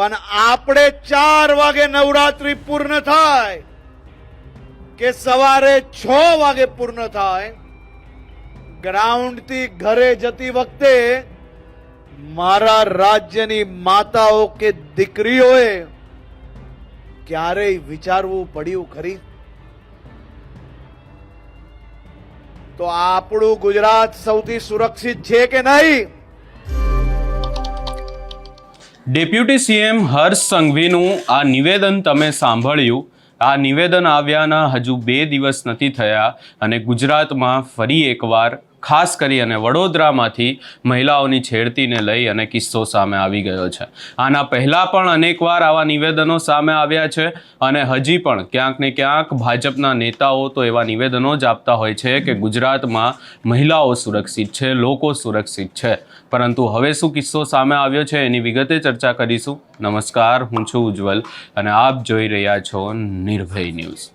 પણ આપણે 4 વાગે નવરાત્રી પૂર્ણ થાય કે સવારે 6 વાગે પૂર્ણ થાય, ગ્રાઉન્ડ થી ઘરે જતી વખતે મારા રાજ્યની માતાઓ કે દીકરીઓએ ક્યારેય વિચારવું પડ્યું ખરી? તો આપણું ગુજરાત સૌથી સુરક્ષિત છે કે નહીં? ડેપ્યુટી સીએમ હર્ષ સંઘવીનું આ નિવેદન તમે સાંભળ્યું. આ નિવેદન આવ્યાના હજુ 2 દિવસ નથી થયા અને ગુજરાતમાં ફરી એકવાર ખાસ કરી અને વડોદરામાંથી મહિલાઓની છેડતીને લઈ અને કિસ્સો સામે આવી ગયો છે. આના પહેલાં પણ અનેકવાર આવા નિવેદનો સામે આવ્યા છે અને હજી પણ ક્યાંક ને ક્યાંક ભાજપના નેતાઓ તો એવા નિવેદનો જ આપતા હોય છે કે ગુજરાતમાં મહિલાઓ સુરક્ષિત છે, લોકો સુરક્ષિત છે. પરંતુ હવે શું કિસ્સો સામે આવ્યો છે એની વિગતે ચર્ચા કરીશું. નમસ્કાર, હું છું ઉજ્જવલ અને આપ જોઈ રહ્યા છો નિર્ભય ન્યૂઝ.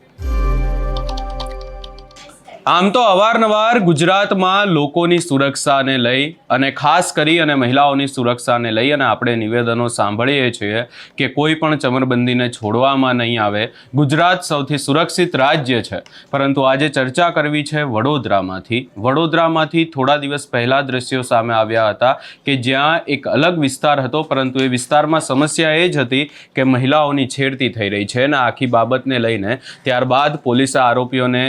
આમ તો અવારનવાર ગુજરાતમાં લોકોની સુરક્ષાને લઈ અને ખાસ કરી અને મહિલાઓની સુરક્ષાને લઈ અને આપણે નિવેદનો સાંભળીએ છીએ કે કોઈ પણ ચમરબંધીને છોડવામાં નહીં આવે, ગુજરાત સૌથી સુરક્ષિત રાજ્ય છે. પરંતુ આજે ચર્ચા કરવી છે વડોદરામાંથી થોડા દિવસ પહેલા દ્રશ્યો સામે આવ્યા હતા કે જ્યાં એક અલગ વિસ્તાર હતો, પરંતુ એ વિસ્તારમાં સમસ્યા એ જ હતી કે મહિલાઓની છેડતી થઈ રહી છે અને આખી બાબતને લઈને ત્યારબાદ પોલીસે આરોપીઓને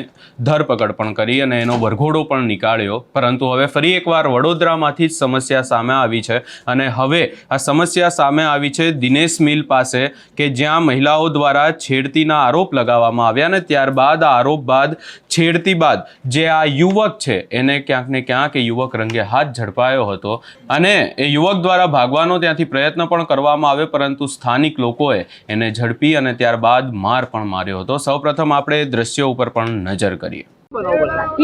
ધરપકડ પણ કરી અને એનો વરઘોડો પણ નીકાળ્યો. પરંતુ હવે ફરી એકવાર વડોદરામાંથી જ સમસ્યા સામે આવી છે અને હવે આ સમસ્યા સામે આવી છે દિનેશ મિલ પાસે કે જ્યાં મહિલાઓ દ્વારા છેડતીના આરોપ લગાવવામાં આવ્યા અને ત્યારબાદ આ આરોપ બાદ છેડતી બાદ જે આ યુવક છે એને ક્યાંક ને ક્યાંક એ યુવક રંગે હાથ ઝડપાયો હતો અને એ યુવક દ્વારા ભાગવાનો ત્યાંથી પ્રયત્ન પણ કરવામાં આવ્યો, પરંતુ સ્થાનિક લોકોએ એને ઝડપી અને ત્યારબાદ માર પણ માર્યો હતો. સૌપ્રથમ આપણે દ્રશ્યો ઉપર પણ નજર કરીએ.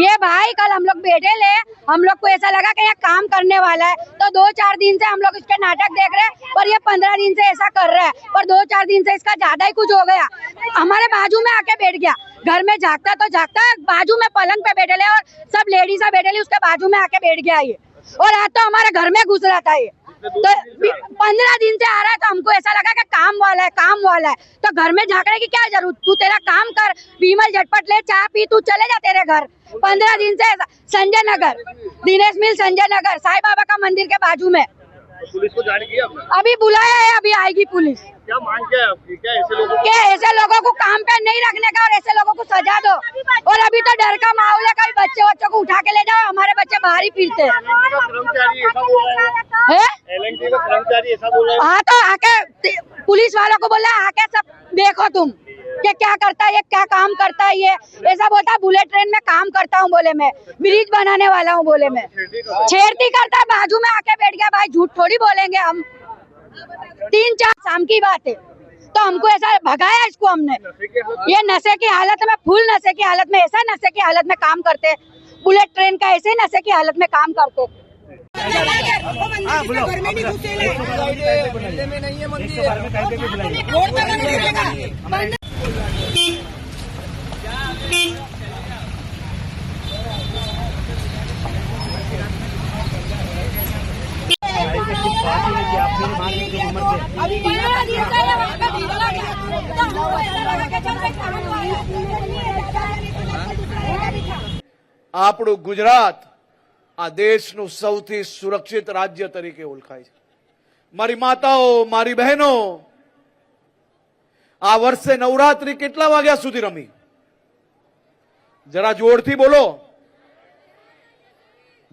ये भाई कल हम लोग बैठे ले, हम लोग को ऐसा लगा कि ये काम करने वाला है, तो 2-4 दिन से हम लोग इसके नाटक देख रहे हैं और ये 15 दिन से ऐसा कर रहा है और 2-4 दिन से इसका ज्यादा ही कुछ हो गया. हमारे बाजू में आके बैठ गया, घर में जागता तो जागता है, बाजू में पलंग पे बैठे ले और सब लेडीज बैठे उसके बाजू में आके बैठ गया ये, और आज तो हमारे घर में घुस रहा था ये. तो 15 दिन से आ रहा है, तो हमको ऐसा लगा कि काम वाला है, तो घर में झांकने की क्या जरूरत? तू तेरा काम कर, विमल झटपट ले, चाय पी, तू चले जा तेरे घर. 15 दिन से संजय नगर, दिनेश मिल संजय नगर, साईं बाबा का मंदिर के बाजू में. पुलिस को जाने की अभी बुलाया है, अभी आएगी पुलिस. क्या मांग क्या है आपकी? क्या ऐसे लोगों को काम पे नहीं रखने का और ऐसे लोगों को सजा दो. और अभी तो डर का माहौल है, कभी बच्चों को उठा के ले जाओ, हमारे बच्चे बाहर ही फिरते हैं. कर्मचारी ऐसा बोल रहा है, एलएनटी का कर्मचारी ऐसा बोल रहा है. हाँ, तो आके पुलिस वालों को बोला आके सब देखो तुम कि क्या करता है, क्या काम करता है ये. ऐसा बोलता बुलेट ट्रेन में काम करता हूँ बोले, मैं ब्रिज बनाने वाला हूँ बोले, मैं छेड़ती करता है, बाजू में आके बैठ गया. भाई झूठ थोड़ी बोलेंगे हम. 3-4 शाम की बात है, तो हमको ऐसा भगाया इसको हमने. ये नशे की हालत में, फुल नशे की हालत में, ऐसा नशे की हालत में काम करते, बुलेट ट्रेन का ऐसे नशे की हालत में काम करते. આપણું ગુજરાત આ દેશનું સૌથી સુરક્ષિત રાજ્ય તરીકે ઓળખાય છે. મારી માતાઓ, મારી બહેનો, આ વર્ષે નવરાત્રી કેટલા વાગ્યા સુધી રમી? જરા જોરથી બોલો,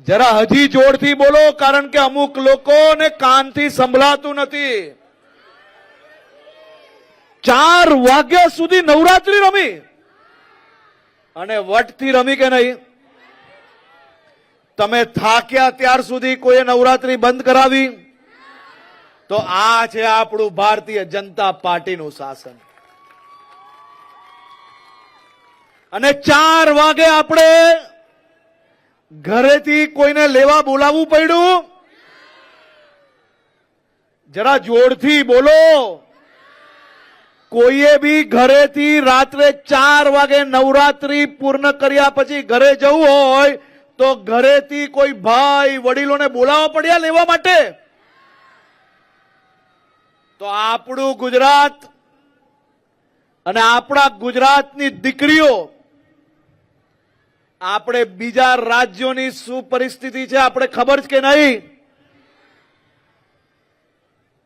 જરા હજી જોરથી બોલો, કારણ કે અમુક લોકોને કાનથી સંભળાતું નથી. 4 વાગ્યા સુધી નવરાત્રી રમી અને વટથી રમી કે નહીં? તમે થાક્યા ત્યાર સુધી કોઈએ નવરાત્રી બંધ કરાવી? તો આ છે આપણું ભારતીય જનતા પાર્ટીનું શાસન. અને 4 વાગે આપણે ઘરેથી કોઈને લેવા બોલાવવું પડ્યું? જરા જોરથી બોલો. કોઈએ બી ઘરેથી રાત્રે 4 વાગે નવરાત્રી પૂર્ણ કર્યા પછી ઘરે જવું હોય તો ઘરેથી કોઈ ભાઈ વડીલોને બોલાવવા પડ્યા લેવા માટે? તો આપણું ગુજરાત અને આપણા ગુજરાતની દીકરીઓ આપણે બીજા રાજ્યોની શું પરિસ્થિતિ છે આપણે ખબર છે કે નહીં?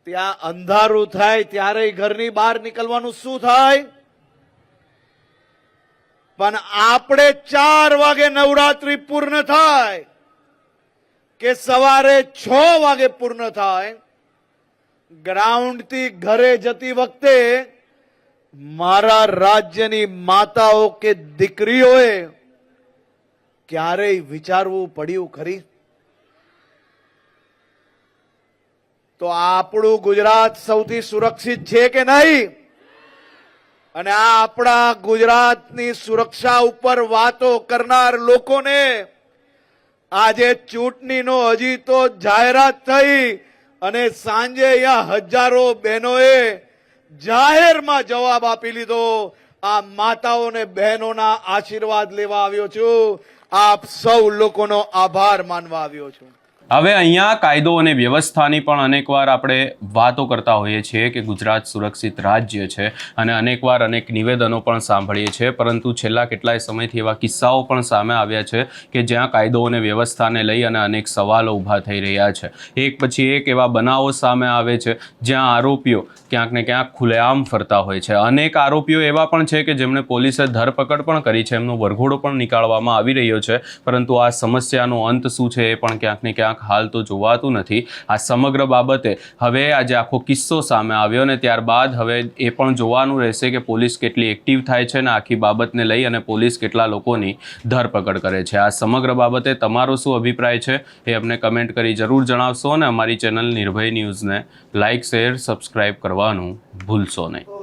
ત્યાં અંધારું થાય ત્યારે ઘરની બહાર નીકળવાનું શું થાય? પણ આપણે 4 વાગે નવરાત્રી પૂર્ણ થાય કે સવારે 6 વાગે પૂર્ણ થાય, ગ્રાઉન્ડથી ઘરે જતી વખતે મારા રાજ્યની માતાઓ કે દીકરીઓએ ક્યારેય વિચારવું પડ્યું ખરી? તો આપણું ગુજરાત સૌથી સુરક્ષિત છે કે નહીં? અને આ આપણા ગુજરાતની સુરક્ષા ઉપર વાતો કરનાર લોકોને આજે ચૂંટણીનો હજી તો જાહેરાત થઈ અને સાંજે અહીંયા હજારો બહેનોએ જાહેરમાં જવાબ આપી લીધો. આ માતાઓ ને બહેનોના આશીર્વાદ લેવા આવ્યો છું, આપ સૌ લોકોનો આભાર માનવા આવ્યો છું. હવે અહીંયા કાયદો અને વ્યવસ્થાની પણ અનેકવાર આપણે વાતો કરતા હોઈએ છીએ કે ગુજરાત સુરક્ષિત રાજ્ય છે અને અનેકવાર અનેક નિવેદનો પણ સાંભળીએ છીએ, પરંતુ છેલ્લા કેટલાય સમયથી એવા કિસ્સાઓ પણ સામે આવ્યા છે કે જ્યાં કાયદો અને વ્યવસ્થાને લઈ અને અનેક સવાલો ઊભા થઈ રહ્યા છે. એક પછી એક એવા બનાવો સામે આવે છે જ્યાં આરોપીઓ ક્યાંક ને ક્યાંક ખુલ્લેઆમ ફરતા હોય છે. અનેક આરોપીઓ એવા પણ છે કે જેમણે પોલીસે ધરપકડ પણ કરી છે, એમનો વરઘોડો પણ નીકાળવામાં આવી રહ્યો છે, પરંતુ આ સમસ્યાનો અંત શું છે એ પણ ક્યાંક ને ક્યાંક હાલ તો જોવાતું નથી. આ સમગ્ર બાબતે હવે આજે આખો કિસ્સો સામે આવ્યો ને ત્યારબાદ હવે એ પણ જોવાનું રહેશે કે પોલીસ કેટલી એક્ટિવ થાય છે ને આખી બાબતને લઈ અને પોલીસ કેટલા લોકોની ધરપકડ કરે છે. આ સમગ્ર બાબતે તમારો શું અભિપ્રાય છે એ અમને કમેન્ટ કરી જરૂર જણાવશો અને અમારી ચેનલ નિર્ભય ન્યૂઝને લાઇક, શેર, સબસ્ક્રાઇબ કરવાનું ભૂલશો નહીં.